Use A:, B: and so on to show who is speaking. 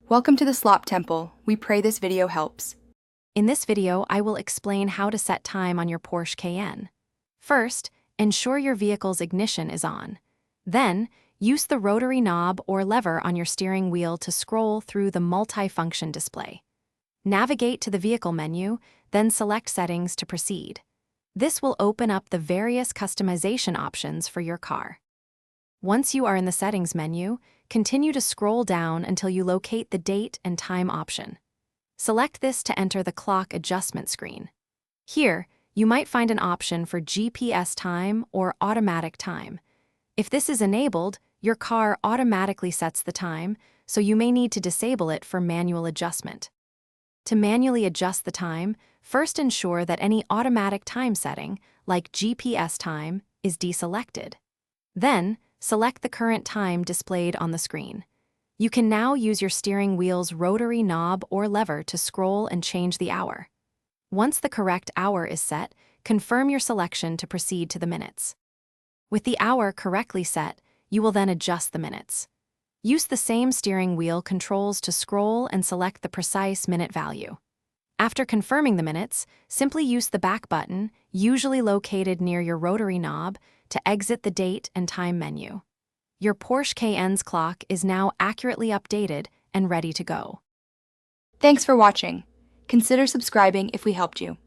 A: Welcome to the Slop Temple. We pray this video helps.
B: In this video, I will explain how to set time on your Porsche Cayenne. First, ensure your vehicle's ignition is on. Then, use the rotary knob or lever on your steering wheel to scroll through the multi-function display. Navigate to the vehicle menu, then select Settings to proceed. This will open up the various customization options for your car. Once you are in the Settings menu, continue to scroll down until you locate the Date and Time option. Select this to enter the clock adjustment screen. Here, you might find an option for GPS time or automatic time. If this is enabled, your car automatically sets the time, so you may need to disable it for manual adjustment. To manually adjust the time, first ensure that any automatic time setting, like GPS time, is deselected. Then, select the current time displayed on the screen. You can now use your steering wheel's rotary knob or lever to scroll and change the hour. Once the correct hour is set, confirm your selection to proceed to the minutes. With the hour correctly set, you will then adjust the minutes. Use the same steering wheel controls to scroll and select the precise minute value. After confirming the minutes, simply use the back button, usually located near your rotary knob, to exit the Date and Time menu. Your Porsche Cayenne's clock is now accurately updated and ready to go.
A: Thanks for watching. Consider subscribing if we helped you.